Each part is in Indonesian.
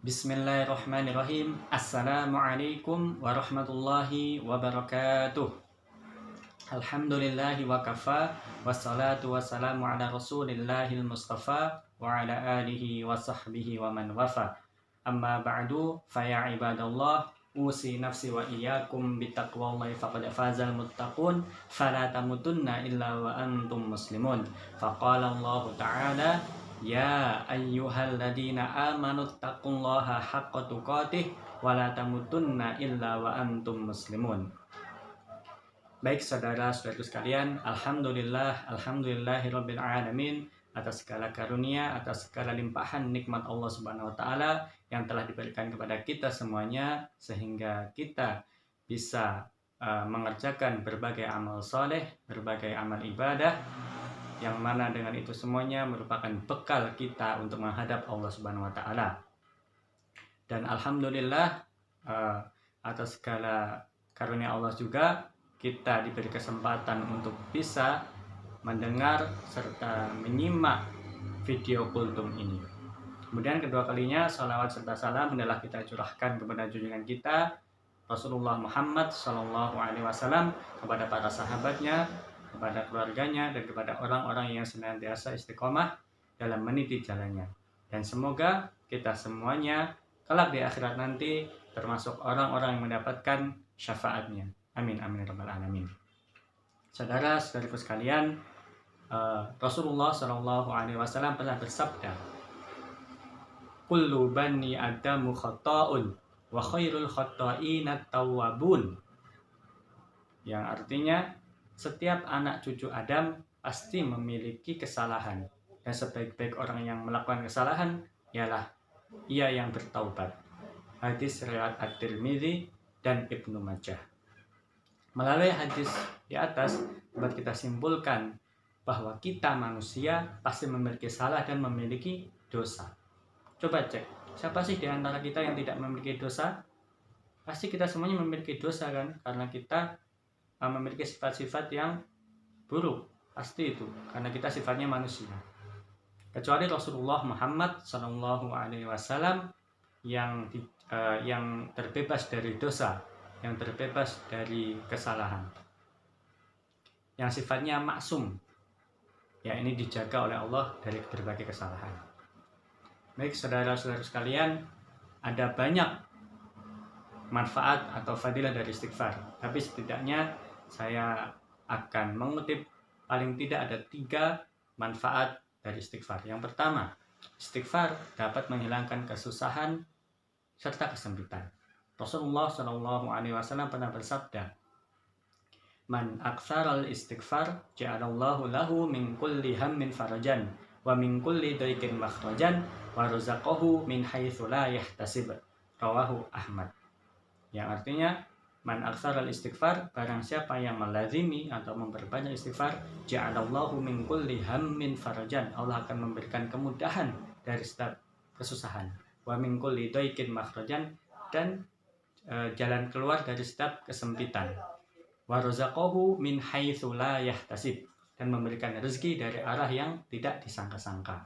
Bismillahirrahmanirrahim. Assalamualaikum warahmatullahi wabarakatuh. Alhamdulillahi wa kafa. Wassalatu wassalamu ala rasulillahil mustafa wa ala alihi wa sahbihi wa man wafa. Amma ba'du, faya ibadallah, usi nafsi wa iyyakum bitaqwallahi faqad fazal muttaqun, fala tamutunna illa wa antum muslimun. Faqala Allah ta'ala, ya ayyuhalladzina amanu taqullaha haqqa tuqatih wa la tamutunna illa wa antum muslimun. Baik saudara-saudaraku sekalian, alhamdulillahirabbil alamin atas segala karunia, atas segala limpahan nikmat Allah Subhanahu wa taala yang telah diberikan kepada kita semuanya sehingga kita bisa mengerjakan berbagai amal soleh, berbagai amal ibadah yang mana dengan itu semuanya merupakan bekal kita untuk menghadap Allah Subhanahu wa taala. Dan alhamdulillah atas segala karunia Allah juga kita diberi kesempatan untuk bisa mendengar serta menyimak video kultum ini. Kemudian kedua kalinya salawat serta salam adalah kita curahkan kepada junjungan kita Rasulullah Muhammad SAW, kepada para sahabatnya, kepada keluarganya, dan kepada orang-orang yang senantiasa istiqomah dalam meniti jalannya. Dan semoga kita semuanya kelak di akhirat nanti termasuk orang-orang yang mendapatkan syafaatnya. Amin amin rabbal alamin. Saudara-saudariku sekalian, Rasulullah SAW pernah bersabda, kullu bani adamu khata'un wa khairul khata'ina tawwabun, yang artinya setiap anak cucu Adam pasti memiliki kesalahan, dan sebaik-baik orang yang melakukan kesalahan ialah ia yang bertaubat. Hadis riwayat At-Tirmidzi dan Ibnu Majah. Melalui hadis di atas dapat kita simpulkan bahwa kita manusia pasti memiliki salah dan memiliki dosa. Coba cek, siapa sih di antara kita yang tidak memiliki dosa? Pasti kita semuanya memiliki dosa kan, karena kita memiliki sifat-sifat yang buruk. Pasti itu, karena kita sifatnya manusia. Kecuali Rasulullah Muhammad SAW yang terbebas dari dosa, yang terbebas dari kesalahan, yang sifatnya maksum, ya ini dijaga oleh Allah dari berbagai kesalahan. Baik saudara-saudara sekalian, ada banyak manfaat atau fadilah dari istighfar, tapi setidaknya saya akan mengutip paling tidak ada 3 manfaat dari istighfar. Yang pertama, istighfar dapat menghilangkan kesusahan serta kesempitan. Rasulullah SAW pernah bersabda, man aktsaral istighfar ja'alallahu lahu min kulli hammin farajan wa min kulli daikin makhrajan wa razaqahu min haitsu la yahtasib. Rawahu Ahmad. Yang artinya, man aktsaral istighfar, barang siapa yang melazimi atau memperbanyak istighfar, ja'alallahu min kulli hammin farajan, Allah akan memberikan kemudahan dari setiap kesusahan. Wa min kulli daikin makhrajan, dan jalan keluar dari setiap kesempitan. Wa razaqahu min haitsu la yahtasib, dan memberikan rezeki dari arah yang tidak disangka-sangka.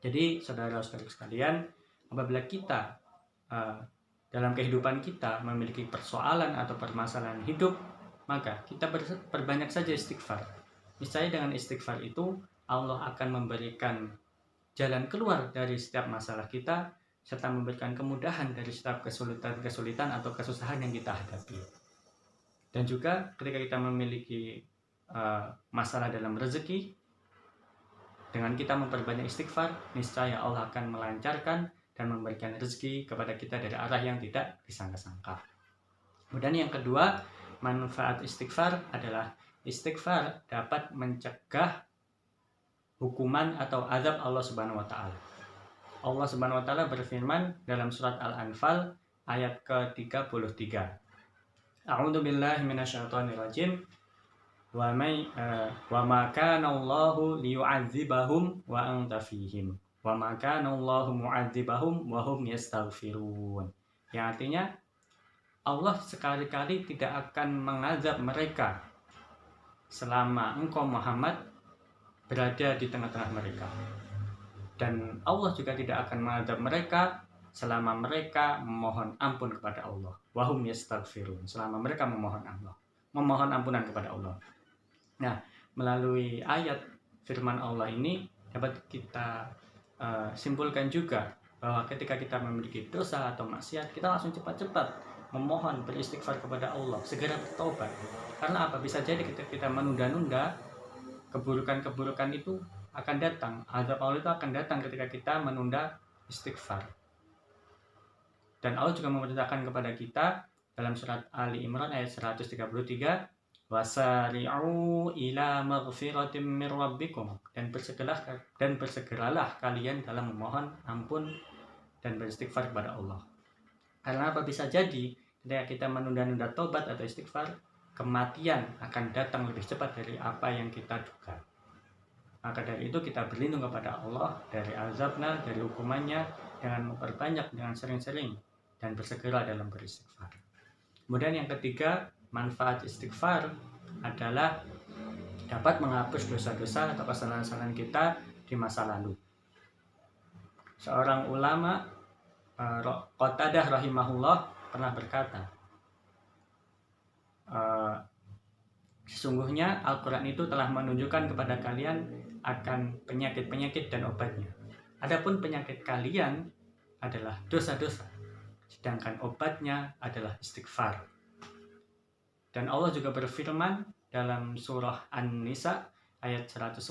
Jadi saudara-saudara sekalian, apabila kita dalam kehidupan kita memiliki persoalan atau permasalahan hidup, maka kita perbanyak saja istighfar. Niscaya dengan istighfar itu Allah akan memberikan jalan keluar dari setiap masalah kita, serta memberikan kemudahan dari setiap kesulitan atau kesusahan yang kita hadapi. Dan juga ketika kita memiliki masalah dalam rezeki, dengan kita memperbanyak istighfar, niscaya Allah akan melancarkan dan memberikan rezeki kepada kita dari arah yang tidak disangka-sangka. Kemudian yang kedua, manfaat istighfar adalah istighfar dapat mencegah hukuman atau azab Allah Subhanahu wa taala. Allah Subhanahu wa taala berfirman dalam surat Al-Anfal ayat ke-33. A'udzu billahi minasyaitonir rajim. Wa ma kana Allahu liyu'adzibahum wa anta fihim. Wa ma kana Allahu mu'adzibahum wa hum yastaghfirun. Yang artinya, Allah sekali-kali tidak akan mengazab mereka selama engkau Muhammad berada di tengah-tengah mereka. Dan Allah juga tidak akan mengadab mereka selama mereka memohon ampun kepada Allah. Wahum yastaghfirun, selama mereka memohon ampunan kepada Allah. Nah, melalui ayat firman Allah ini dapat kita simpulkan juga bahwa ketika kita memiliki dosa atau maksiat, kita langsung cepat-cepat memohon beristighfar kepada Allah, segera bertobat. Karena apa? Bisa jadi kita menunda-nunda, keburukan-keburukan itu akan datang. Azab Allah itu akan datang ketika kita menunda istighfar. Dan Allah juga memerintahkan kepada kita dalam surat Ali Imran ayat 133, wasari'u ila maghfiratin mir rabbikum, dan bersegeralah kalian dalam memohon ampun dan beristighfar kepada Allah. Karena apa? Bisa jadi ketika kita menunda-nunda tobat atau istighfar, kematian akan datang lebih cepat dari apa yang kita duga. Maka dari itu kita berlindung kepada Allah dari azabnya, dari hukumannya, dengan memperbanyak, dengan sering-sering, dan bersegera dalam beristighfar. Kemudian yang ketiga, manfaat istighfar adalah dapat menghapus dosa-dosa atau kesalahan-kesalahan kita di masa lalu. Seorang ulama, Qatadah rahimahullah, pernah berkata, sesungguhnya Al-Quran itu telah menunjukkan kepada kalian akan penyakit-penyakit dan obatnya. Adapun penyakit kalian adalah dosa-dosa, sedangkan obatnya adalah istighfar. Dan Allah juga berfirman dalam surah An-Nisa ayat 110,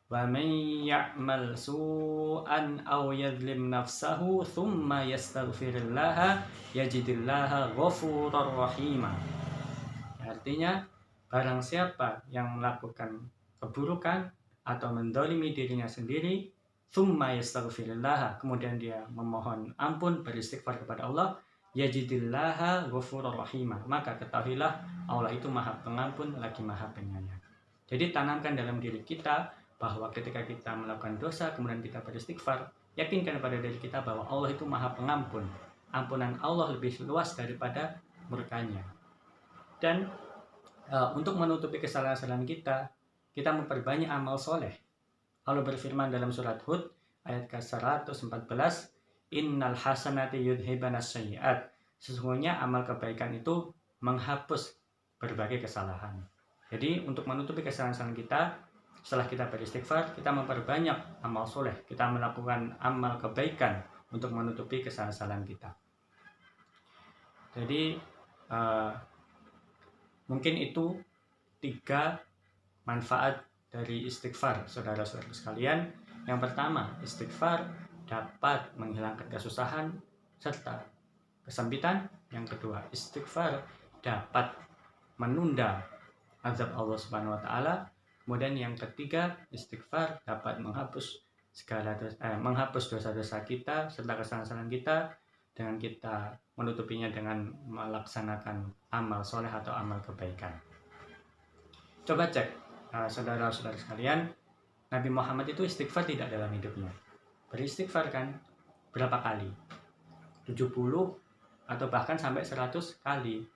wa may ya'mal su'an aw yadhlim nafsahu thumma yastaghfirillaha yajidillaha ghafurur rahima. Artinya, barang siapa yang melakukan keburukan atau mendolimi dirinya sendiri, thumma yastaghfirillaha, kemudian dia memohon ampun, beristighfar kepada Allah, yajidillaha ghafurur rahima, maka ketahuilah Allah itu Maha Pengampun lagi Maha Penyayang. Jadi tanamkan dalam diri kita bahwa ketika kita melakukan dosa kemudian kita beristighfar, yakinkan pada diri kita bahwa Allah itu Maha Pengampun. Ampunan Allah lebih luas daripada murkanya. Dan untuk menutupi kesalahan-kesalahan kita memperbanyak amal soleh. Allah berfirman dalam surat Hud ayat ke-114, innal hasanati yudhibanas sayyi'at, sesungguhnya amal kebaikan itu menghapus berbagai kesalahan. Jadi untuk menutupi kesalahan-kesalahan kita, setelah kita beristighfar, kita memperbanyak amal soleh, kita melakukan amal kebaikan untuk menutupi kesalahan-kesalahan kita. Jadi mungkin itu 3 manfaat dari istighfar, saudara-saudara sekalian. Yang pertama, istighfar dapat menghilangkan kesusahan serta kesempitan. Yang kedua, istighfar dapat menunda azab Allah Subhanahu wa taala. Kemudian yang ketiga, istighfar dapat menghapus dosa-dosa kita serta kesalahan-kesalahan kita dengan kita menutupinya dengan melaksanakan amal soleh atau amal kebaikan. Coba cek, saudara-saudara sekalian, Nabi Muhammad itu istighfar tidak dalam hidupnya? Beristighfar kan berapa kali? 70 atau bahkan sampai 100 kali.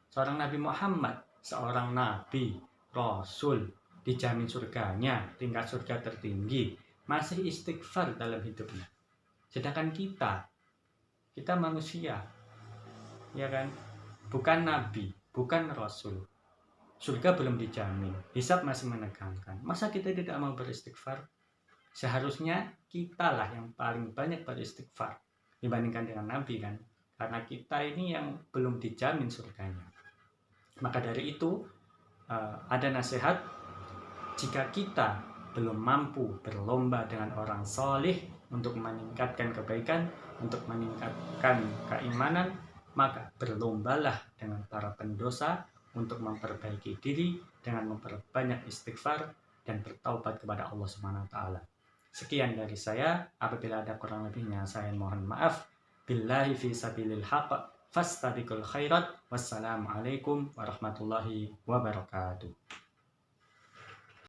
Seorang Nabi Muhammad, seorang nabi, rasul, dijamin surganya, tingkat surga tertinggi, masih istighfar dalam hidupnya. Sedangkan kita manusia, ya kan? Bukan nabi, bukan rasul. Surga belum dijamin, hisab masih menegangkan. Masa kita tidak mau beristighfar? Seharusnya kitalah yang paling banyak beristighfar dibandingkan dengan nabi kan? Karena kita ini yang belum dijamin surganya. Maka dari itu ada nasihat, jika kita belum mampu berlomba dengan orang solih untuk meningkatkan kebaikan, untuk meningkatkan keimanan, maka berlombalah dengan para pendosa untuk memperbaiki diri dengan memperbanyak istighfar dan bertaubat kepada Allah Subhanahu wa taala. Sekian dari saya, apabila ada kurang lebihnya saya mohon maaf. Billahi fi sabilil haqq fastabiqul khairat. Wassalamualaikum warahmatullahi wabarakatuh.